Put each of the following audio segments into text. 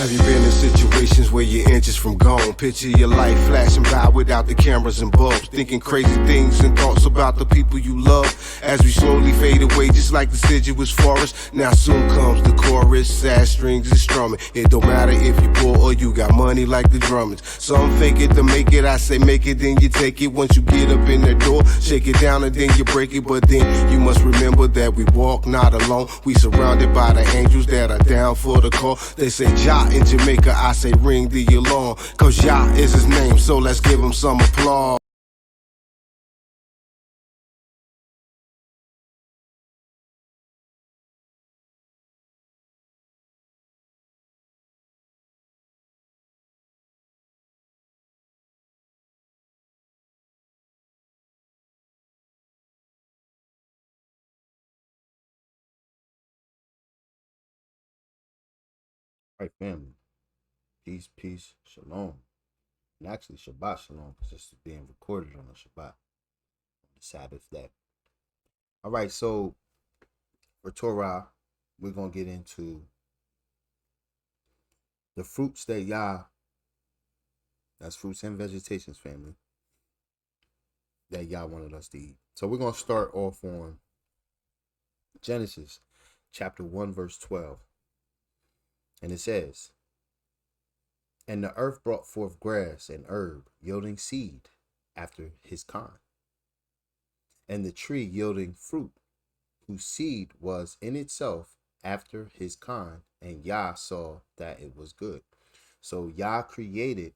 Have you been in situations where you're inches from gone? Picture your life flashing by without the cameras and bulbs, thinking crazy things and thoughts about the people you love. As we slowly fade away, just like deciduous forest. Now soon comes the chorus, sad strings is strumming. It don't matter if you poor or you got money like the drummers. Some fake it to make it, I say make it, then you take it. Once you get up in the door, shake it down and then you break it. But then you must remember that we walk not alone. We surrounded by the angels that are down for the call. They say Jah in Jamaica, I say ring the alarm. Cause Jah is his name, so let's give him some applause. Right, family. Peace, peace, shalom. And actually, Shabbat shalom, because this is being recorded on the Shabbat, the Sabbath day. All right, so for Torah, we're going to get into the fruits that that's fruits and vegetations, family, that Yah wanted us to eat. So we're going to start off on Genesis chapter 1, verse 12. And it says, "And the earth brought forth grass and herb, yielding seed after his kind, and the tree yielding fruit, whose seed was in itself after his kind, and Yah saw that it was good." So Yah created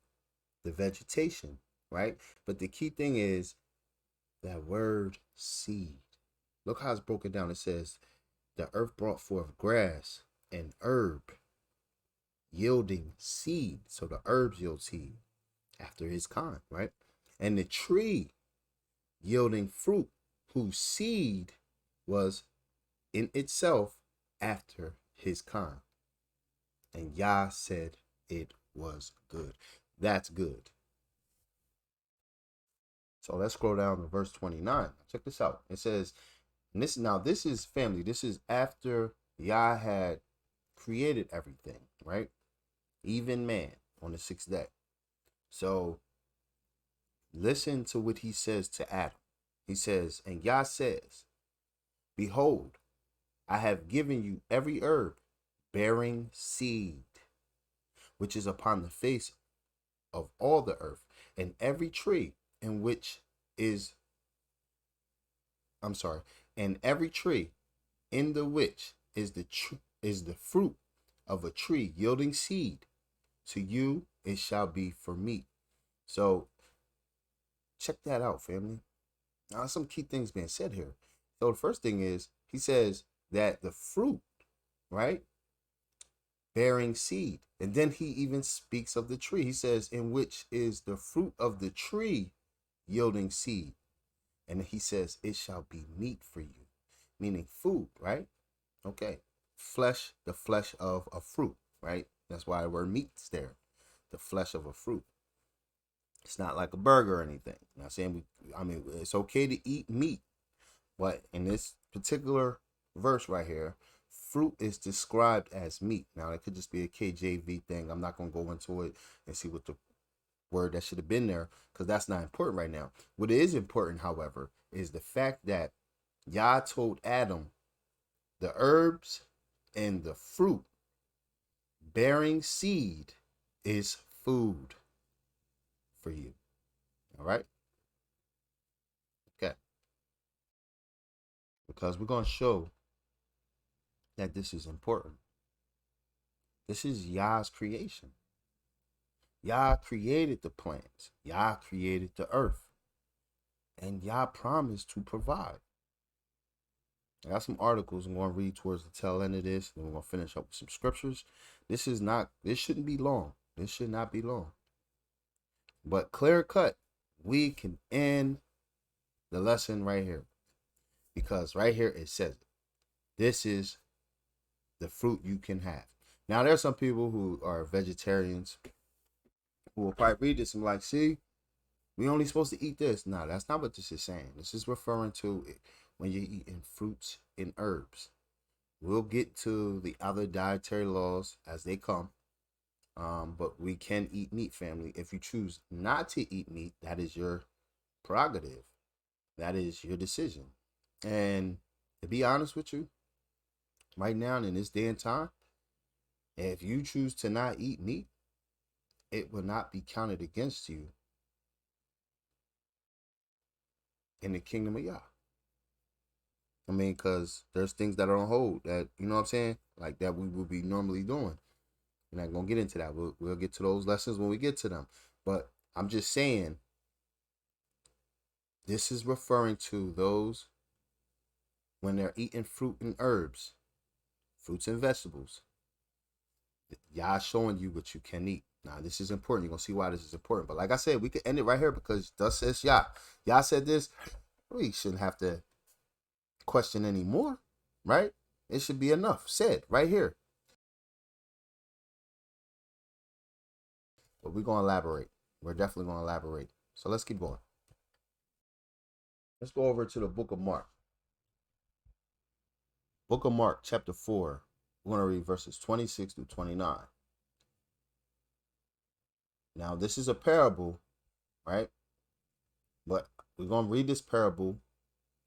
the vegetation, right? But the key thing is that word seed. Look how it's broken down. It says, "The earth brought forth grass and herb, yielding seed." So the herbs yield seed after his kind, right? And the tree yielding fruit, whose seed was in itself after his kind. And Yah said it was good. That's good. So let's scroll down to verse 29. Check this out. It says, and this is family. This is after Yah had created everything, right? Even man on the 6th day. So listen to what he says to Adam. He says, "And Yah says, Behold, I have given you every herb bearing seed, which is upon the face of all the earth, and every tree in which is, and every tree in the which is the fruit of a tree yielding seed. To you it shall be for meat." So check that out, family. Now, some key things being said here. So the first thing is, he says that the fruit, right, bearing seed. And then he even speaks of the tree. He says, in which is the fruit of the tree yielding seed. And he says, it shall be meat for you, meaning food, right? Okay. Flesh, the flesh of a fruit, right? That's why the word meat's there. The flesh of a fruit. It's not like a burger or anything. I'm not saying it's okay to eat meat, but in this particular verse right here, fruit is described as meat. Now, it could just be a KJV thing. I'm not going to go into it and see what the word that should have been there, because that's not important right now. What is important, however, is the fact that Yah told Adam the herbs and the fruit bearing seed is food for you. All right? Okay. Because we're going to show that this is important. This is Yah's creation. Yah created the plants. Yah created the earth. And Yah promised to provide. I got some articles I'm going to read towards the tail end of this. Then we're going to finish up with some scriptures. This shouldn't be long. This should not be long. But clear cut, we can end the lesson right here. Because right here it says it. This is the fruit you can have. Now, there are some people who are vegetarians who will probably read this and be like, see, we only supposed to eat this. No, that's not what this is saying. This is referring to when you're eating fruits and herbs. We'll get to the other dietary laws as they come. But we can eat meat, family. If you choose not to eat meat, that is your prerogative. That is your decision. And to be honest with you, right now in this day and time, if you choose to not eat meat, it will not be counted against you in the kingdom of Yah. I mean, because there's things that are on hold that, you know what I'm saying? Like that we would be normally doing. We're not going to get into that. We'll get to those lessons when we get to them. But I'm just saying, this is referring to those when they're eating fruit and herbs, fruits and vegetables. Yah showing you what you can eat. Now, this is important. You're going to see why this is important. But like I said, we could end it right here because thus says Yah. Yah said this. We shouldn't have to question anymore, right? It should be enough said right here. But we're going to elaborate. We're definitely going to elaborate. So let's keep going. Let's go over to the book of Mark. Book of Mark, chapter 4. We're going to read verses 26 through 29. Now, this is a parable, right? But we're going to read this parable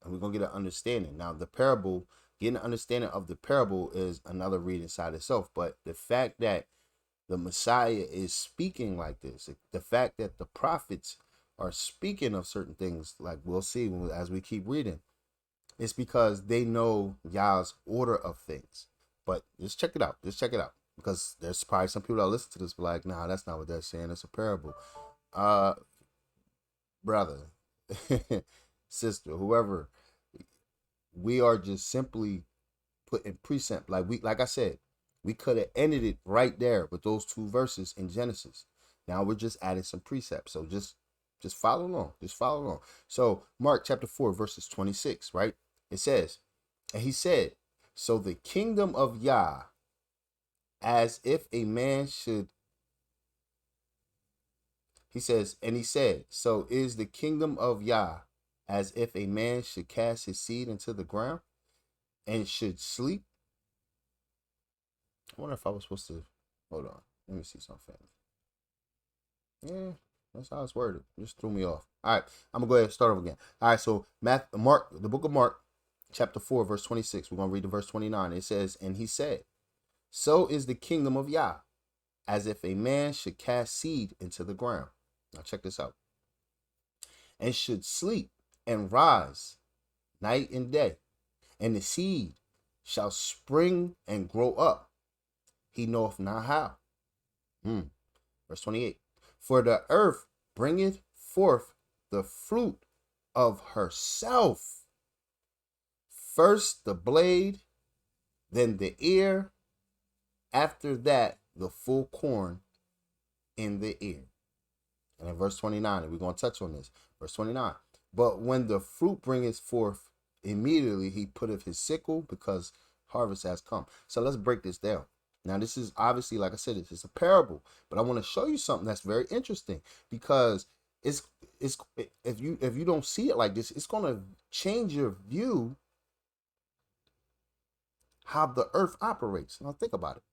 and we're going to get an understanding. Now, the parable, getting an understanding of the parable is another read inside itself. But the fact that the Messiah is speaking like this, the fact that the prophets are speaking of certain things, like we'll see as we keep reading, it's because they know Yah's order of things. But just check it out. Just check it out. Because there's probably some people that listen to this be like, nah, that's not what they're saying. It's a parable. Brother, sister, whoever, we are just simply putting precept. Like I said, we could have ended it right there with those 2 verses in Genesis. Now we're just adding some precepts. So just follow along. Just follow along. So Mark chapter 4, verses 26, right? It says, and he said, so the kingdom of Yah, as if a man should, he says, and he said, so is the kingdom of Yah as if a man should cast his seed into the ground and should sleep. I wonder if I was supposed to, hold on, let me see something. Yeah, that's how it's worded. Just threw me off. All right, I'm going to go ahead and start over again. All right, so Mark, the book of Mark, chapter 4, verse 26. We're going to read the verse 29. It says, and he said, so is the kingdom of Yah, as if a man should cast seed into the ground. Now check this out. And should sleep and rise night and day, and the seed shall spring and grow up. He knoweth not how. Verse 28. For the earth bringeth forth the fruit of herself. First the blade, then the ear, after that the full corn in the ear. And in verse 29, and we're going to touch on this. Verse 29. But when the fruit bringeth forth, immediately he putteth his sickle, because harvest has come. So let's break this down. Now, this is obviously, like I said, this is a parable, but I want to show you something that's very interesting, because it's if you don't see it like this, it's going to change your view how the earth operates. Now, think about it.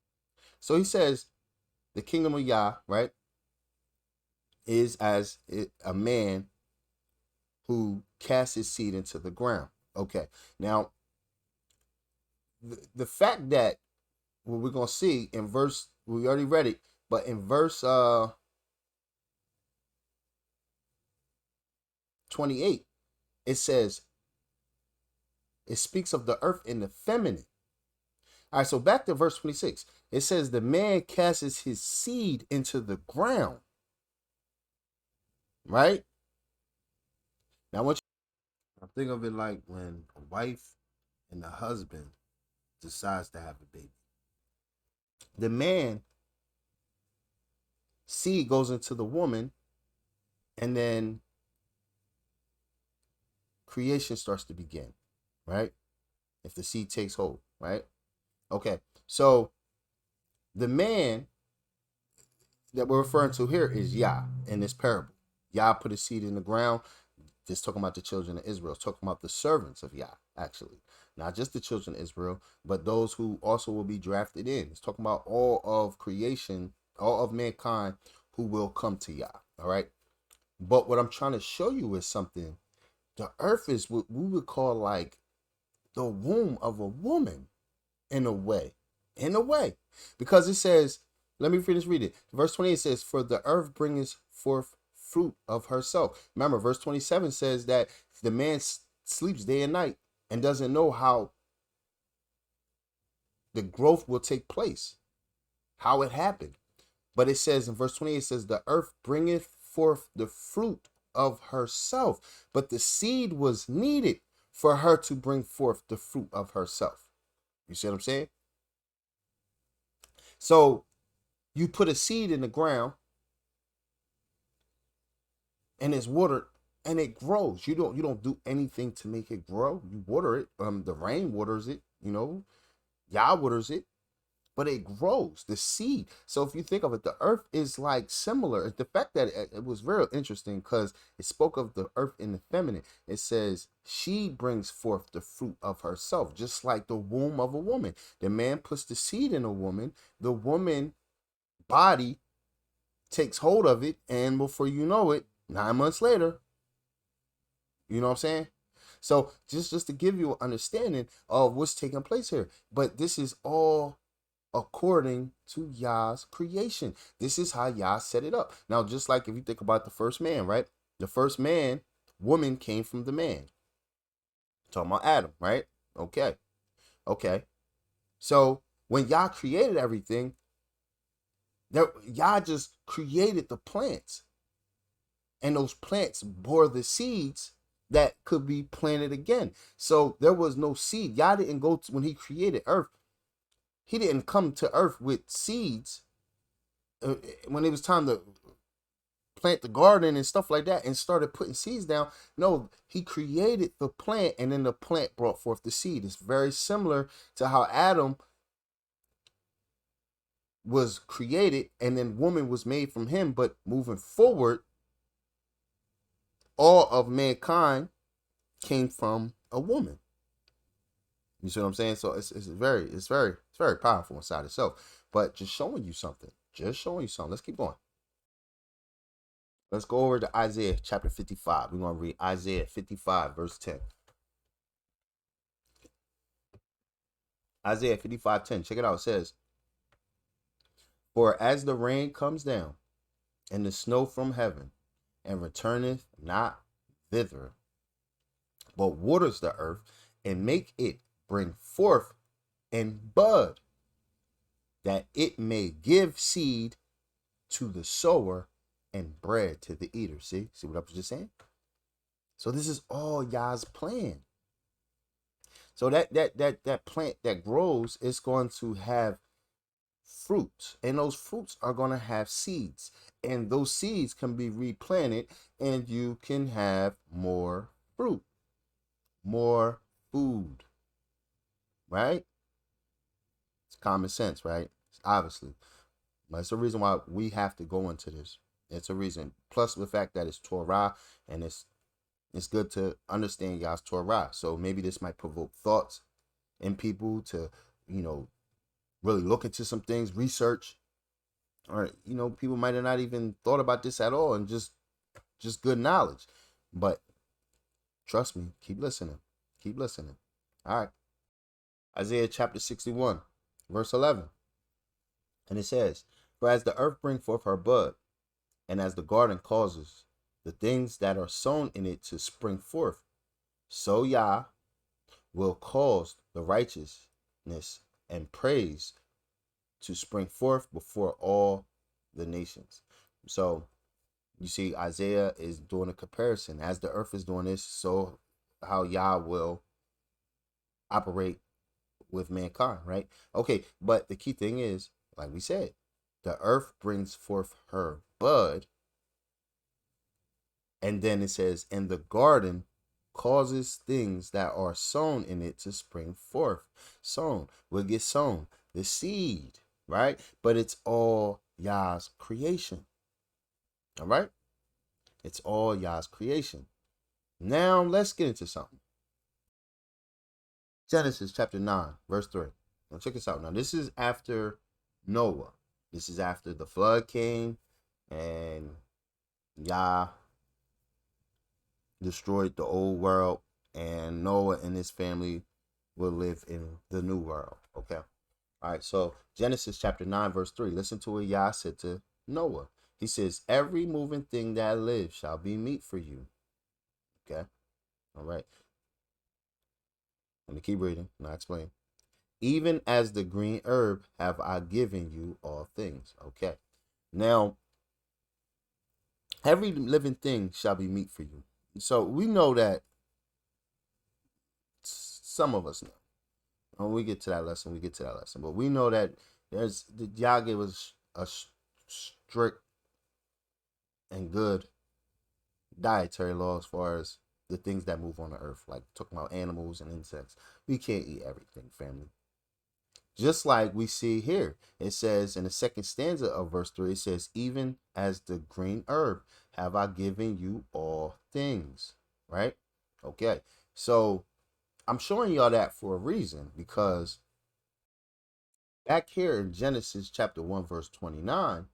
So he says, the kingdom of Yah, right, is as a man who casts his seed into the ground. Okay, now the fact that what we're going to see in verse, we already read it, but in verse 28, it says, it speaks of the earth in the feminine. All right, so back to verse 26. It says the man casts his seed into the ground. Right? Now, I think of it like when a wife and the husband decides to have a baby. The man seed goes into the woman, and then creation starts to begin, right? If the seed takes hold, right? Okay, so the man that we're referring to here is Yah in this parable. Yah put his seed in the ground. Just talking about the children of Israel. It's talking about the servants of Yah, actually. Not just the children of Israel, but those who also will be drafted in. It's talking about all of creation all of mankind who will come to Yah. All right. But what I'm trying to show you is something. The earth is what we would call like the womb of a woman in a way. In a way. Because it says, let me finish read it. Verse 28 says, for the earth bringeth forth fruit of herself. Remember, verse 27 says that the man sleeps day and night and doesn't know how the growth will take place, how it happened. But it says in verse 28, it says, the earth bringeth forth the fruit of herself. But the seed was needed for her to bring forth the fruit of herself. You see what I'm saying? So you put a seed in the ground and it's watered and it grows. You don't do anything to make it grow. You water it. The rain waters it, Yah waters it, but it grows, the seed. So if you think of it, the earth is like similar. The fact that it was very interesting because it spoke of the earth in the feminine. It says she brings forth the fruit of herself, just like the womb of a woman. The man puts the seed in a woman. The woman body takes hold of it, and before you know it, 9 months later, you know what I'm saying? So just to give you an understanding of what's taking place here. But this is all according to Yah's creation. This is how Yah set it up. Now, just like if you think about the first man, right? The first man, woman came from the man. Talking about Adam, right? Okay. So when Yah created everything, Yah just created the plants. And those plants bore the seeds that could be planted again. So there was no seed. Yah didn't go to, when he created earth, he didn't come to earth with seeds when it was time to plant the garden and stuff like that and started putting seeds down. No, he created the plant and then the plant brought forth the seed. It's very similar to how Adam was created and then woman was made from him. But moving forward, all of mankind came from a woman. You see what I'm saying? So it's very powerful inside itself. But just showing you something. Let's keep going. Let's go over to Isaiah chapter 55. We're going to read Isaiah 55, verse 10. Isaiah 55:10. Check it out. It says, for as the rain comes down and the snow from heaven, and returneth not thither, but waters the earth, and make it bring forth and bud, that it may give seed to the sower and bread to the eater. See what I was just saying? So this is all Yah's plan. So that plant that grows is going to have fruits, and those fruits are going to have seeds, and those seeds can be replanted, and you can have more fruit, more food, right? It's common sense, right? Obviously, but it's the reason why we have to go into this. It's a reason, plus the fact that it's Torah, and it's good to understand Yah's Torah. So maybe this might provoke thoughts in people to, really look into some things, research, or people might have not even thought about this at all, and just good knowledge. But trust me, keep listening. All right. Isaiah chapter 61, verse 11. And it says, for as the earth bring forth her bud, and as the garden causes the things that are sown in it to spring forth, so Yah will cause the righteousness and praise to spring forth before all the nations. So you see, Isaiah is doing a comparison. As the earth is doing this, so how Yah will operate with mankind, right? Okay, but the key thing is, like we said, the earth brings forth her bud, and then it says, and the garden causes things that are sown in it to spring forth. Sown will get sown, the seed, right? But it's all Yah's creation. All right? It's all Yah's creation. Now let's get into something. Genesis chapter 9, verse 3. Now check this out. Now this is after Noah. This is after the flood came and Yah destroyed the old world, and Noah and his family will live in the new world. Okay. All right. So Genesis chapter 9, verse 3. Listen to what Yah said to Noah. He says, every moving thing that lives shall be meat for you. Okay. All right. Let me keep reading and I'll explain. Even as the green herb have I given you all things. Okay. Now, every living thing shall be meat for you. So we know that some of us know. When we get to that lesson, But we know that Yah gave us a strict and good dietary law as far as the things that move on the earth, like talking about animals and insects. We can't eat everything, family. Just like we see here, it says in the second stanza of verse 3, it says, even as the green herb have I given you all things, right? Okay, so I'm showing y'all that for a reason, because back here in Genesis chapter 1, verse 29,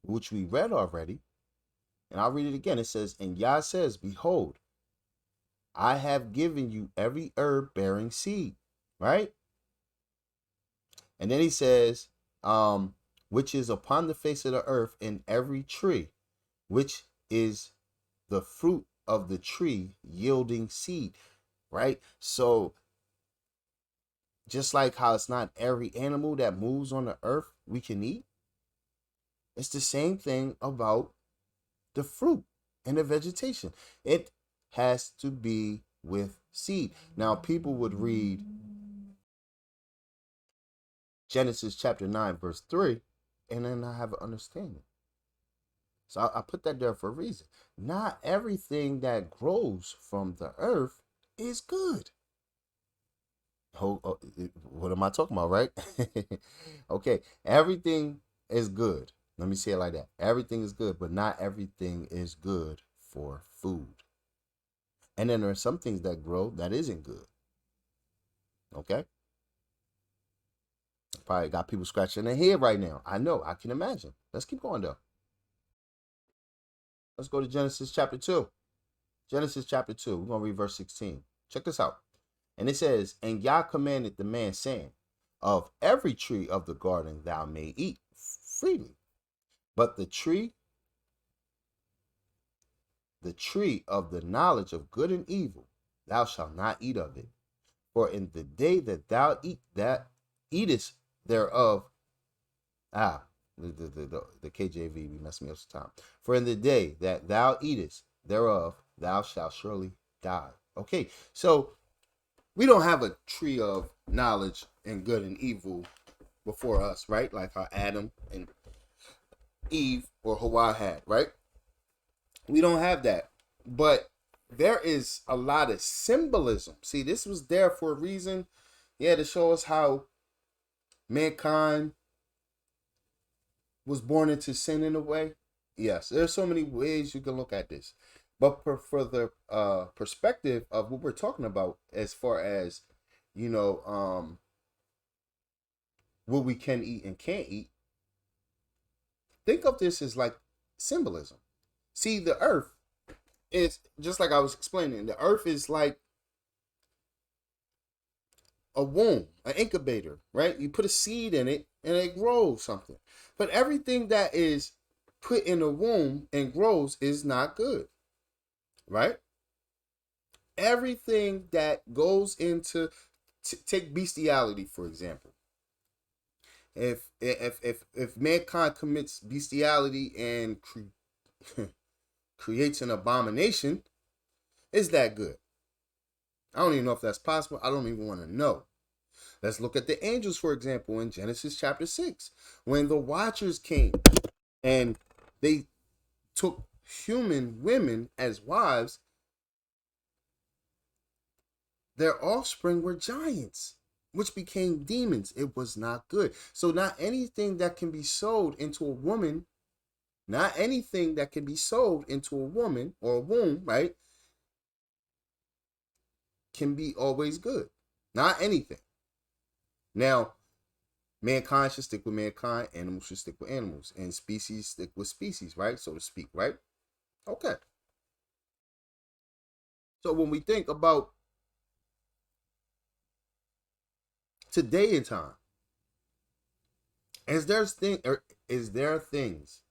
which we read already, and I'll read it again. It says, and Yah says, behold, I have given you every herb bearing seed, right? And then he says, which is upon the face of the earth, in every tree, which is the fruit of the tree yielding seed, right? So just like how it's not every animal that moves on the earth we can eat, it's the same thing about the fruit and the vegetation. It has to be with seed. Now, people would read Genesis chapter 9, verse 3, and then I have an understanding. So I put that there for a reason. Not everything that grows from the earth is good. What am I talking about, right? Okay, everything is good. Let me say it like that. Everything is good, but not everything is good for food. And then there are some things that grow that isn't good. Okay? Probably got people scratching their head right now. I know, I can imagine. Let's keep going though. Let's go to Genesis chapter 2. Genesis chapter 2. We're going to read verse 16. Check this out. And it says, and Yah commanded the man, saying, of every tree of the garden thou may eat freely, but the tree of the knowledge of good and evil, thou shalt not eat of it. For in the day that thou eatest thereof, the KJV be messing me up some time. For in the day that thou eatest thereof, thou shalt surely die. Okay, so we don't have a tree of knowledge and good and evil before us, right? Like how Adam and Eve or Hawa had, right? We don't have that. But there is a lot of symbolism. See, this was there for a reason. Yeah, to show us how mankind was born into sin in a way. Yes, there's so many ways you can look at this. But for the perspective of what we're talking about, as far as, what we can eat and can't eat, think of this as like symbolism. See, the earth is, just like I was explaining, the earth is like a womb, an incubator, right? You put a seed in it and it grows something. But everything that is put in a womb and grows is not good, right? Everything that goes into, take bestiality, for example. If mankind commits bestiality and creates an abomination, is that good? I don't even know if that's possible. I don't even want to know. Let's look at the angels, for example, in Genesis chapter 6. When the Watchers came and they took human women as wives, their offspring were giants, which became demons. It was not good. So not anything that can be sold into a woman, not anything that can be sold into a woman or a womb, right, can be always good. Not anything. Now, Mankind should stick with mankind, animals should stick with animals, and species stick with species, right? So to speak, right? Okay. So when we think about today in time, is there things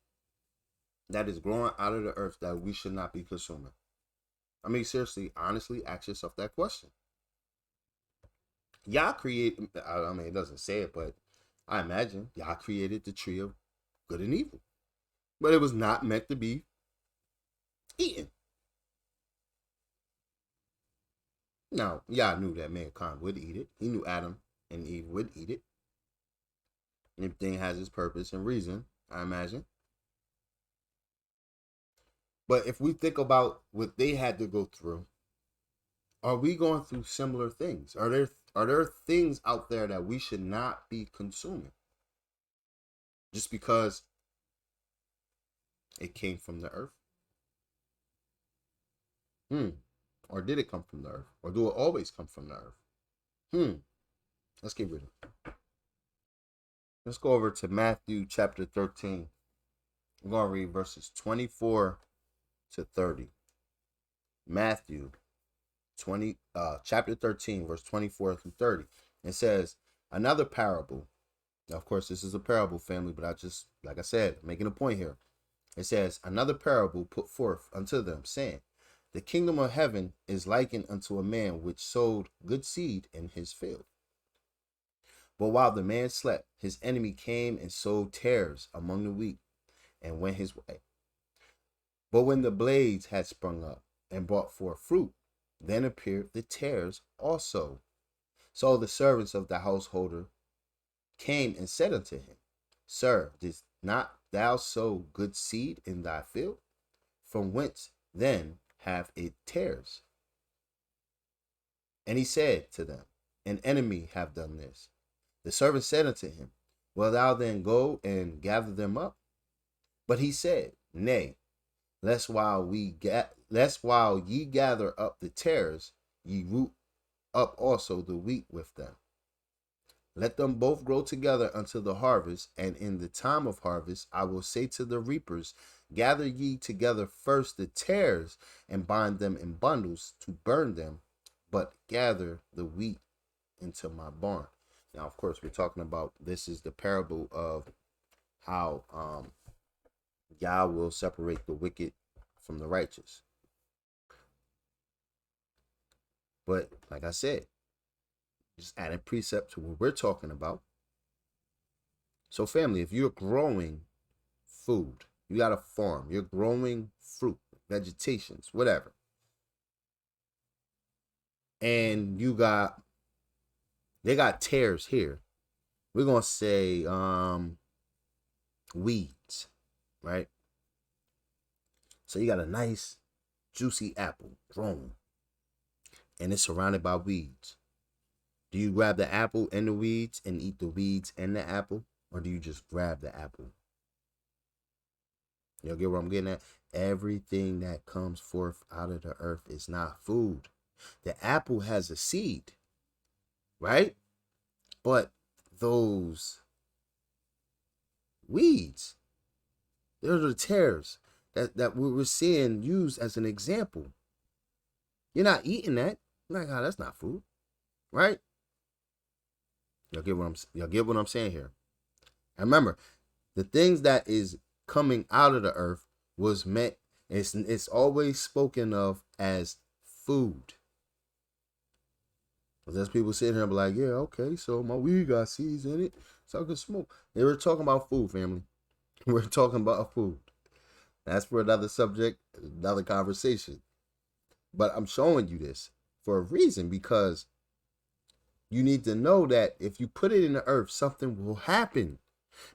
that is growing out of the earth that we should not be consuming? I mean, seriously, honestly, ask yourself that question. Y'all create, I mean, it doesn't say it, but I imagine y'all created the tree of good and evil. But it was not meant to be eaten. Now, y'all knew that mankind would eat it. He knew Adam and Eve would eat it. Everything has its purpose and reason, I imagine. But if we think about what they had to go through, are we going through similar things? Are there things out there that we should not be consuming just because it came from the earth? Or did it come from the earth? Or do it always come from the earth? Let's get rid of it. Let's go over to Matthew chapter 13. We're going to read verses 24 to 30. Matthew chapter 13, verse 24 through 30. It says, another parable. Now, of course, this is a parable, family, but like I said, making a point here. It says, another parable put forth unto them, saying, the kingdom of heaven is likened unto a man which sowed good seed in his field. But while the man slept, his enemy came and sowed tares among the wheat, and went his way. But when the blades had sprung up and brought forth fruit, then appeared the tares also. So the servants of the householder came and said unto him, Sir, didst not thou sow good seed in thy field? From whence then have it tares? And he said to them, an enemy have done this. The servant said unto him, Will thou then go and gather them up? But he said, Nay, lest while ye gather up the tares, ye root up also the wheat with them. Let them both grow together until the harvest, and in the time of harvest I will say to the reapers, gather ye together first the tares, and bind them in bundles to burn them, but gather the wheat into my barn. Now, of course, we're talking about, this is the parable of how Yah will separate the wicked from the righteous. But like I said, just adding precept to what we're talking about. So family, if you're growing food, you got a farm, you're growing fruit, vegetations, whatever, and they got tares here, we're gonna say weeds, right? So you got a nice juicy apple grown and it's surrounded by weeds. Do you grab the apple and the weeds and eat the weeds and the apple? Or do you just grab the apple? You get what I'm getting at? Everything that comes forth out of the earth is not food. The apple has a seed, right? But those weeds, they're the tares that we're seeing used as an example. You're not eating that. You're like, oh, that's not food, right? Y'all get what I'm saying here. And remember, the things that is coming out of the earth was meant, it's always spoken of as food. There's people sitting here and be like, yeah, okay, so my weed got seeds in it, so I can smoke. They were talking about food, family. We're talking about food. That's for another subject, another conversation. But I'm showing you this for a reason, because you need to know that if you put it in the earth, something will happen.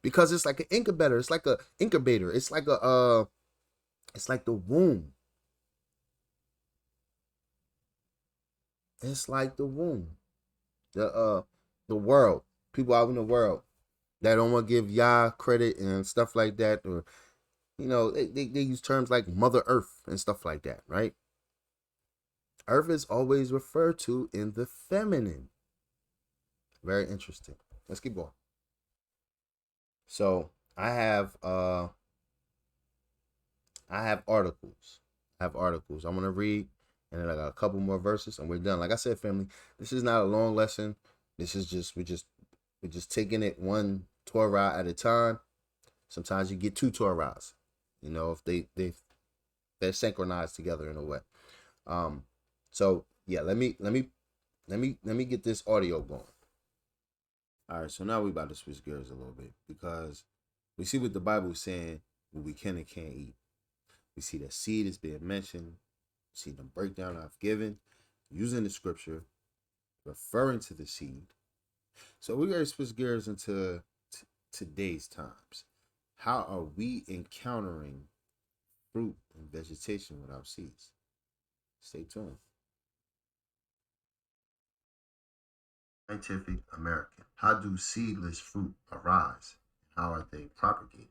Because it's like an incubator. It's like an incubator. It's like it's like the womb. It's like the womb. The world. People out in the world that don't want to give Yah credit and stuff like that, or they use terms like Mother Earth and stuff like that, right? Earth is always referred to in the feminine. Very interesting. Let's keep going. So I have articles. I'm gonna read, and then I got a couple more verses, and we're done. Like I said, family, this is not a long lesson. This is just we're just taking it one Torah at a time. Sometimes you get two Torahs, if they're synchronized together in a way. Um, so yeah, let me get this audio going. All right, so now we about to switch gears a little bit because we see what the Bible is saying, what we can and can't eat. We see that seed is being mentioned. We see the breakdown I've given, using the scripture, referring to the seed. So we're going to switch gears into today's times. How are we encountering fruit and vegetation without seeds? Stay tuned. Scientific American. How do seedless fruit arise? How are they propagated?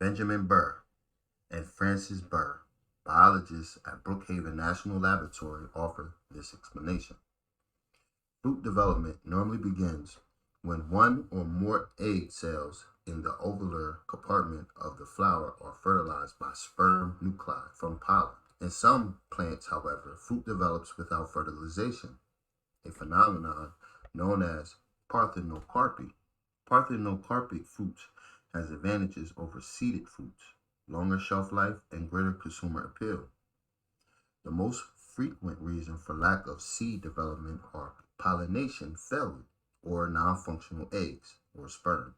Benjamin Burr and Francis Burr, biologists at Brookhaven National Laboratory, offer this explanation. Fruit development normally begins when one or more egg cells in the ovular compartment of the flower are fertilized by sperm nuclei from pollen. In some plants, however, fruit develops without fertilization, a phenomenon known as parthenocarpy. Parthenocarpic fruits has advantages over seeded fruits, longer shelf life, and greater consumer appeal. The most frequent reason for lack of seed development are pollination failure or non-functional eggs or sperm.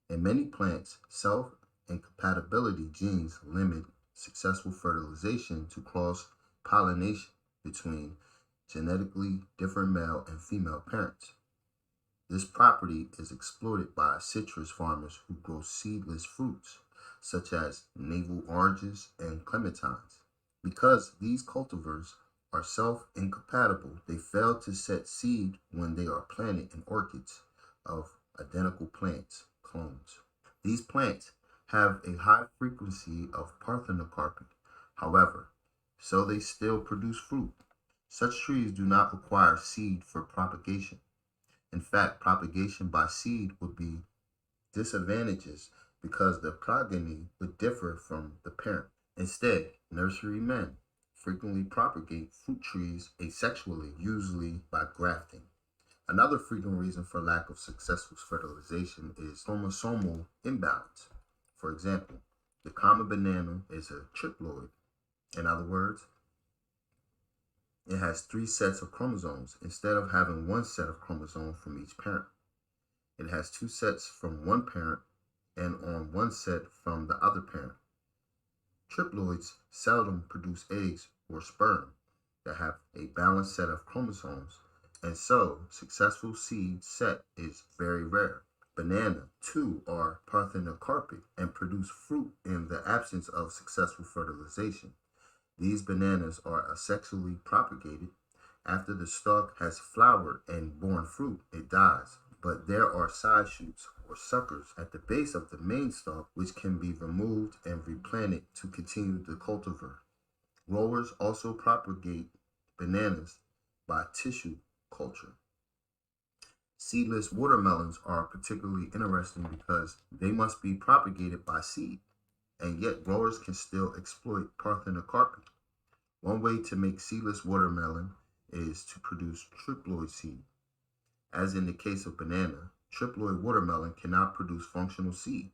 In many plants, self-incompatibility genes limit successful fertilization to cross-pollination between genetically different male and female parents. This property is exploited by citrus farmers who grow seedless fruits, such as navel oranges and clementines. Because these cultivars are self-incompatible, they fail to set seed when they are planted in orchids of identical plants, clones. These plants have a high frequency of parthenocarpy, however, so they still produce fruit. Such trees do not require seed for propagation. In fact, propagation by seed would be disadvantageous because the progeny would differ from the parent. Instead, nursery men frequently propagate fruit trees asexually, usually by grafting. Another frequent reason for lack of successful fertilization is chromosomal imbalance. For example, the common banana is a triploid. In other words, it has 3 sets of chromosomes instead of having 1 set of chromosomes from each parent. It has 2 sets from one parent and on 1 set from the other parent. Triploids seldom produce eggs or sperm that have a balanced set of chromosomes, and so successful seed set is very rare. Banana, too, are parthenocarpic and produce fruit in the absence of successful fertilization. These bananas are asexually propagated. After the stalk has flowered and borne fruit, it dies. But there are side shoots or suckers at the base of the main stalk which can be removed and replanted to continue the cultivar. Growers also propagate bananas by tissue culture. Seedless watermelons are particularly interesting because they must be propagated by seed, and yet growers can still exploit parthenocarpy. One way to make seedless watermelon is to produce triploid seed. As in the case of banana, triploid watermelon cannot produce functional seed,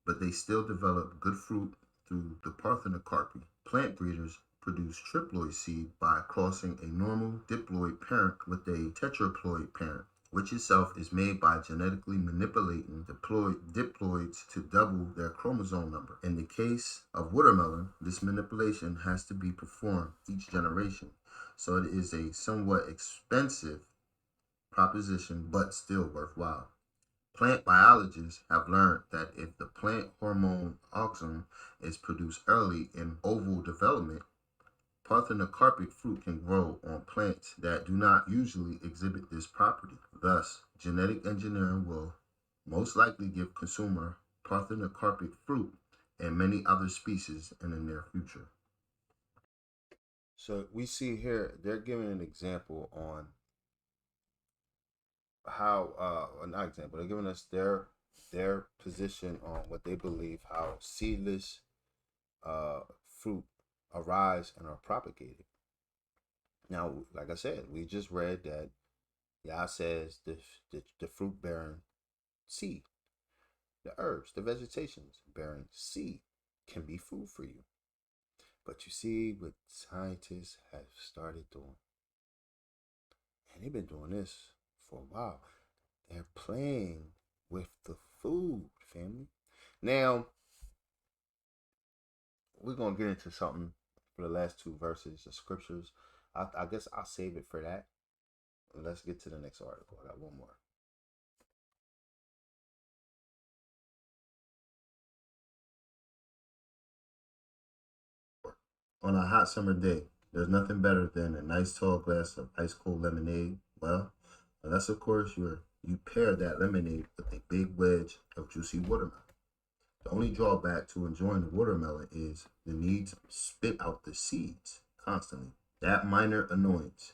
but they still develop good fruit through the parthenocarpy. Plant breeders produce triploid seed by crossing a normal diploid parent with a tetraploid parent, which itself is made by genetically manipulating diploids to double their chromosome number. In the case of watermelon, this manipulation has to be performed each generation, so it is a somewhat expensive proposition, but still worthwhile. Plant biologists have learned that if the plant hormone auxin is produced early in oval development, parthenocarpic fruit can grow on plants that do not usually exhibit this property. Thus, genetic engineering will most likely give consumer parthenocarpic fruit and many other species in the near future. So we see here they're giving an example on how not example, they're giving us their their position on what they believe how seedless fruit arise and are propagated. Now, like I said, we just read that Yah says the fruit bearing seed, the herbs, the vegetations bearing seed can be food for you. But you see what scientists have started doing. And they've been doing this for a while. They're playing with the food, family. Now, we're going to get into something for the last two verses of scriptures. I guess I'll save it for that. Let's get to the next article. I got one more. On a hot summer day, there's nothing better than a nice tall glass of ice cold lemonade. Well, unless of course you pair that lemonade with a big wedge of juicy watermelon. The only drawback to enjoying the watermelon is the need to spit out the seeds constantly. That minor annoyance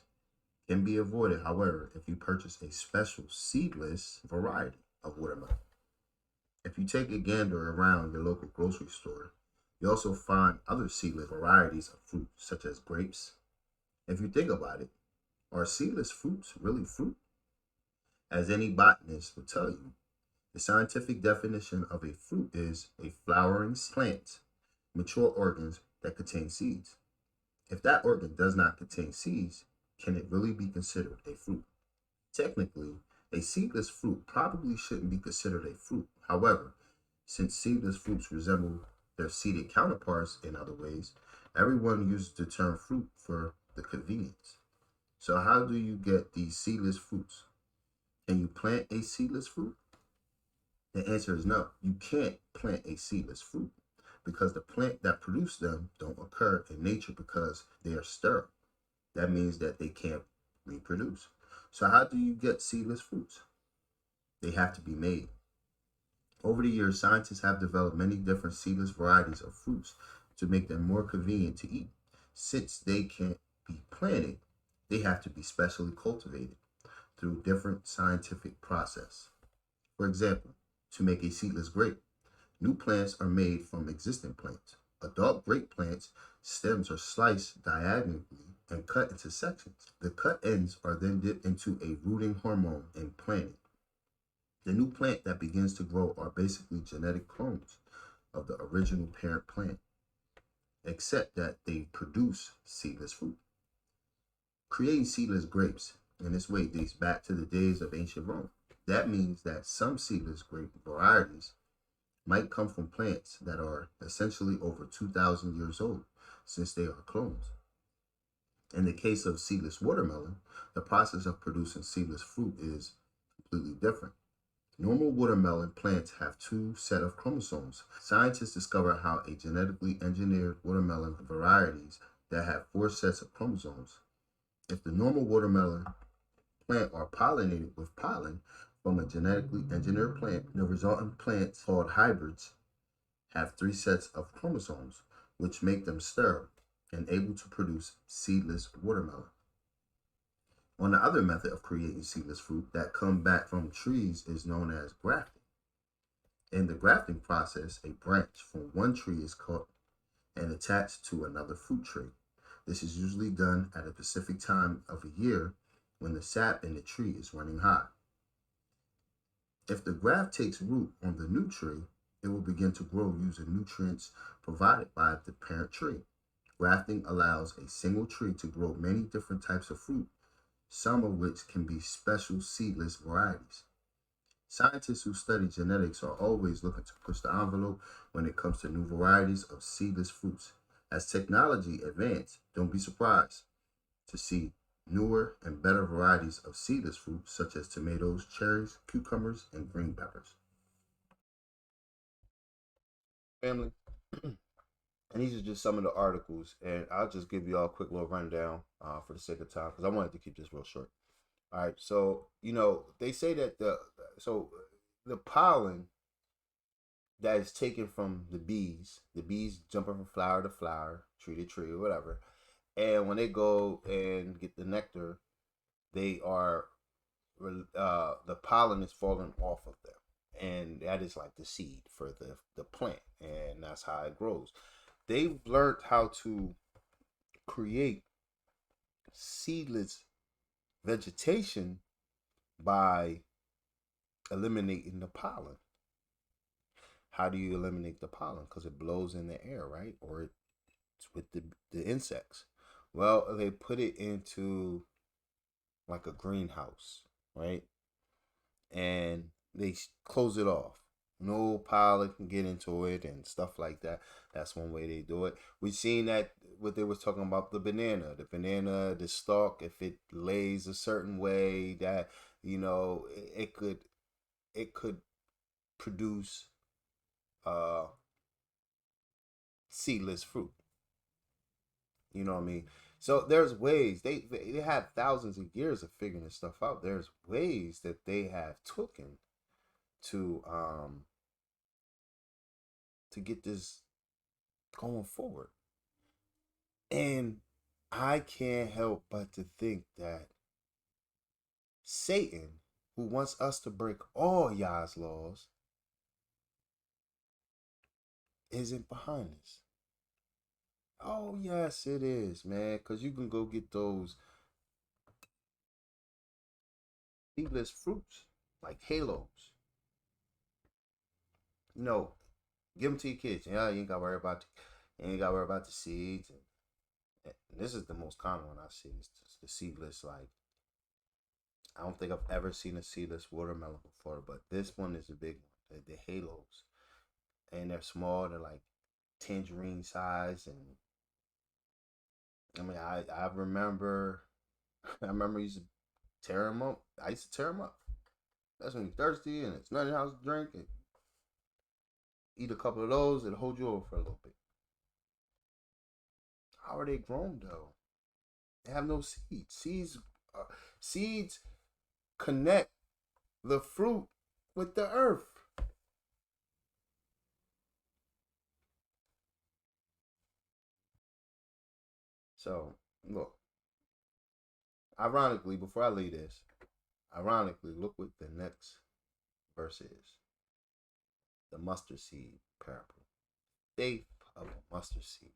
can be avoided, however, if you purchase a special seedless variety of watermelon. If you take a gander around your local grocery store, you also find other seedless varieties of fruit, such as grapes. If you think about it, are seedless fruits really fruit? As any botanist will tell you, the scientific definition of a fruit is a flowering plant, mature organs that contain seeds. If that organ does not contain seeds, can it really be considered a fruit? Technically, a seedless fruit probably shouldn't be considered a fruit. However, since seedless fruits resemble their seeded counterparts in other ways, everyone uses the term fruit for the convenience. So how do you get these seedless fruits? Can you plant a seedless fruit? The answer is no. You can't plant a seedless fruit because the plant that produced them don't occur in nature because they are sterile. That means that they can't reproduce. So how do you get seedless fruits? They have to be made. Over the years, scientists have developed many different seedless varieties of fruits to make them more convenient to eat. Since they can't be planted, they have to be specially cultivated through different scientific process. For example, to make a seedless grape, new plants are made from existing plants. Adult grape plants' stems are sliced diagonally and cut into sections. The cut ends are then dipped into a rooting hormone and planted. The new plant that begins to grow are basically genetic clones of the original parent plant, except that they produce seedless fruit. Creating seedless grapes in this way dates back to the days of ancient Rome. That means that some seedless grape varieties might come from plants that are essentially over 2,000 years old, since they are clones. In the case of seedless watermelon, the process of producing seedless fruit is completely different. Normal watermelon plants have two sets of chromosomes. Scientists discovered how a genetically engineered watermelon varieties that have four sets of chromosomes. If the normal watermelon plant are pollinated with pollen from a genetically engineered plant, the resultant plants, called hybrids, have three sets of chromosomes, which make them sterile and able to produce seedless watermelon. On the other method of creating seedless fruit that come back from trees is known as grafting. In the grafting process, a branch from one tree is cut and attached to another fruit tree. This is usually done at a specific time of a year when the sap in the tree is running high. If the graft takes root on the new tree, it will begin to grow using nutrients provided by the parent tree. Grafting allows a single tree to grow many different types of fruit, some of which can be special seedless varieties. Scientists who study genetics are always looking to push the envelope when it comes to new varieties of seedless fruits. As technology advances, don't be surprised to see newer and better varieties of seedless fruits such as tomatoes, cherries, cucumbers, and green peppers. Family, and these are just some of the articles, and I'll just give you all a quick little rundown for the sake of time because I wanted to keep this real short. All right, so they say that the pollen that is taken from the bees jumping from flower to flower, tree to tree, or whatever, and when they go and get the nectar, they are the pollen is falling off of them, and that is like the seed for the plant, and that's how it grows. They've learned how to create seedless vegetation by eliminating the pollen. How do you eliminate the pollen? Because it blows in the air, right? Or it's with the insects. Well, they put it into like a greenhouse, right? And they close it off. No pollen can get into it and stuff like that. That's one way they do it. We've seen that what they was talking about the banana, the stalk. If it lays a certain way, that it could produce uh seedless fruit. You know what I mean? So there's ways they have thousands of years of figuring this stuff out. There's ways that they have taken to get this going forward. And I can't help but to think that Satan, who wants us to break all Yah's laws, isn't behind this. Oh, yes, it is, man. Because you can go get those seedless fruits, like halos. You know, give them to your kids. Yeah, you ain't got to worry about the seeds. And this is the most common one I see. It's the seedless. Like, I don't think I've ever seen a seedless watermelon before, but this one is a big one. The halos, and they're small. They're like tangerine size, and I mean, I remember I remember I used to tear them up. I used to tear them up. That's when you're thirsty and it's nothing else to drink. And eat a couple of those, it'll hold you over for a little bit. How are they grown though? They have no seeds. Seeds connect the fruit with the earth. So look, ironically, before I leave this, look what the next verse is. The mustard seed parable. Faith of a mustard seed.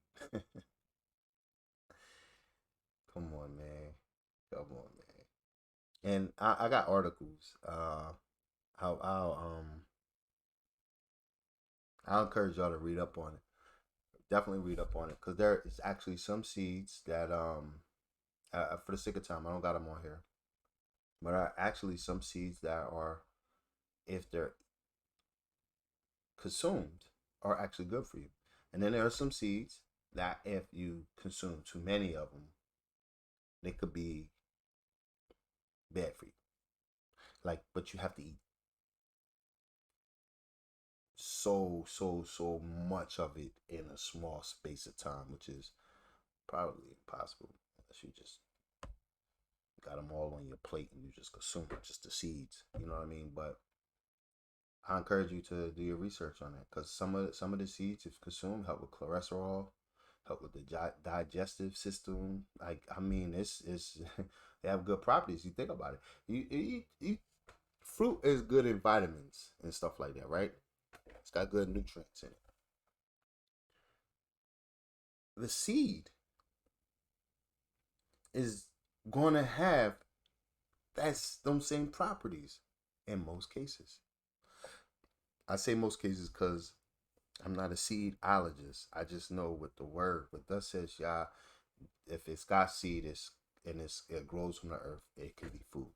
Come on, man. Come on, man. And I got articles. I'll encourage y'all to read up on it. Definitely read up on it, because there is actually some seeds that for the sake of time, I don't got them on here, but are actually some seeds that are, if they're consumed, are actually good for you. And then there are some seeds that if you consume too many of them, they could be bad for you. Like, but you have to eat so much of it in a small space of time, which is probably impossible unless you just got them all on your plate and you just consume just the seeds. You know what I mean? But I encourage you to do your research on that, because some of the seeds, if consumed, help with cholesterol, help with the digestive system. Like, I mean, it's they have good properties. You think about it. You fruit is good in vitamins and stuff like that, right? It's got good nutrients in it. The seed is going to have those same properties in most cases. I say most cases because I'm not a seedologist. I just know what the word, what thus says Yah, if it's got seed, it grows from the earth, it can be food.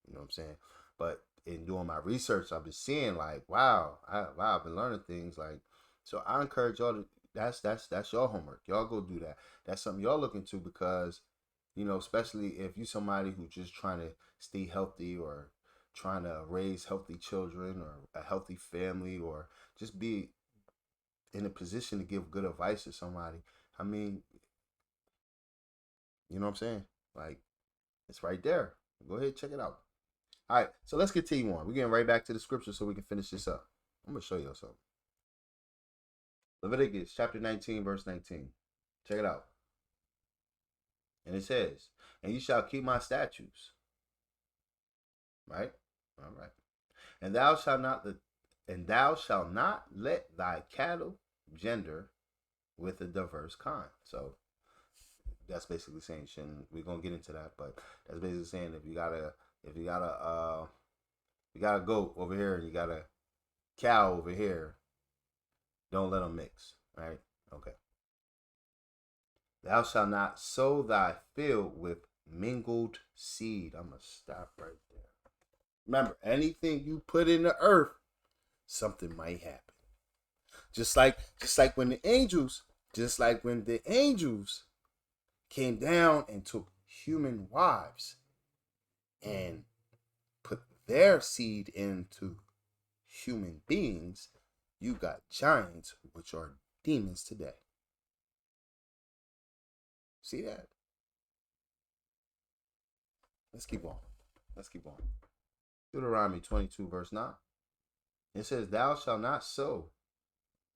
You know what I'm saying? But in doing my research, I've been seeing like, I've been learning things like. So I encourage y'all to. That's your homework. Y'all go do that. That's something y'all look into, because, especially if you somebody who's just trying to stay healthy, or trying to raise healthy children, or a healthy family, or just be in a position to give good advice to somebody. I mean, you know what I'm saying? Like, it's right there. Go ahead, check it out. All right, so let's continue on. We're getting right back to the scripture so we can finish this up. I'm going to show you something. Leviticus chapter 19, verse 19. Check it out. And it says, and you shall keep my statutes. Right? All right. And thou shalt not And thou shalt not let thy cattle gender with a diverse kind. So that's basically saying shouldn't. We're gonna get into that, but that's basically saying if you got a goat over here and you got a cow over here, don't let them mix, right? Okay. Thou shalt not sow thy field with mingled seed. I'm gonna stop right there. Remember, anything you put in the earth, something might happen. Just like when the angels, came down and took human wives and put their seed into human beings, you got giants, which are demons today. See that? Let's keep on. Deuteronomy 22, verse 9. It says, thou shalt not sow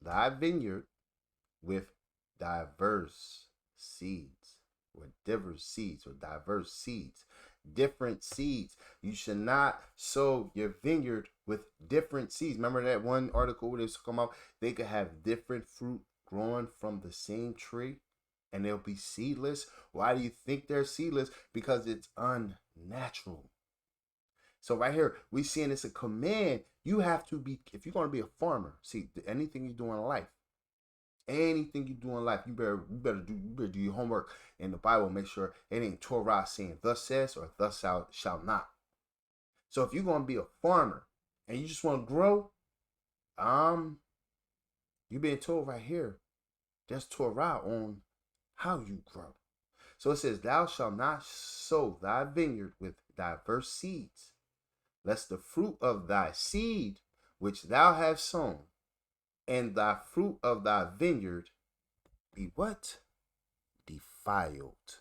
thy vineyard with diverse seeds, or diverse seeds. Different seeds. You should not sow your vineyard with different seeds. Remember that one article where they come out? They could have different fruit growing from the same tree and they'll be seedless. Why do you think they're seedless? Because it's unnatural. So right here, we seeing it's a command. You have to be, if you're going to be a farmer, see, anything you do in life, you better do your homework in the Bible. Make sure it ain't Torah saying thus says or thus shall not. So if you're going to be a farmer and you just want to grow, you being told right here, there's Torah on how you grow. So it says, thou shalt not sow thy vineyard with diverse seeds, lest the fruit of thy seed which thou hast sown and thy fruit of thy vineyard be what? Defiled.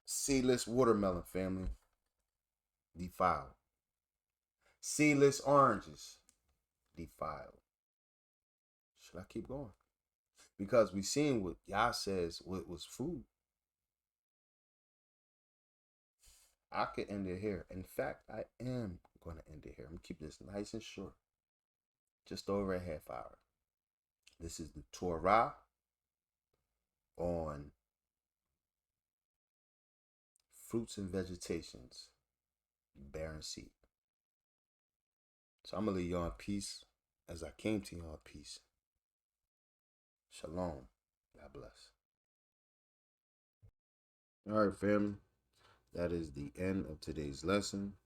Seedless watermelon, family. Defiled. Seedless oranges. Defiled. Should I keep going? Because we seen what Yah says what was food. I could end it here. In fact, I am going to end it here. I'm going to keep this nice and short. Just over a half hour. This is the Torah on fruits and vegetations, bearing seed. So I'm going to leave y'all in peace as I came to y'all in peace. Shalom. God bless. All right, family. That is the end of today's lesson.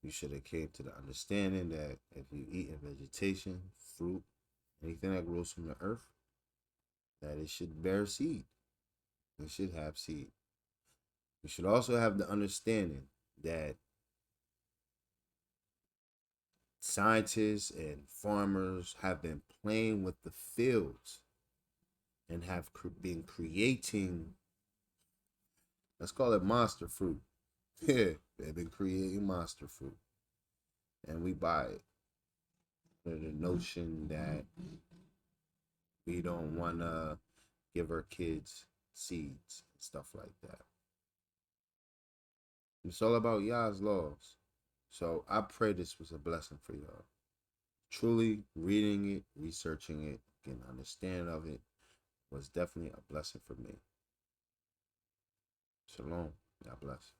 You should have came to the understanding that if you eat in vegetation, fruit, anything that grows from the earth, that it should bear seed. It should have seed. You should also have the understanding that scientists and farmers have been playing with the fields and have been creating, let's call it monster fruit. Yeah, they've been creating monster fruit. And we buy it. The notion that we don't want to give our kids seeds and stuff like that. It's all about Yah's laws. So I pray this was a blessing for y'all. Truly reading it, researching it, getting an understanding of it was definitely a blessing for me. Shalom. God bless.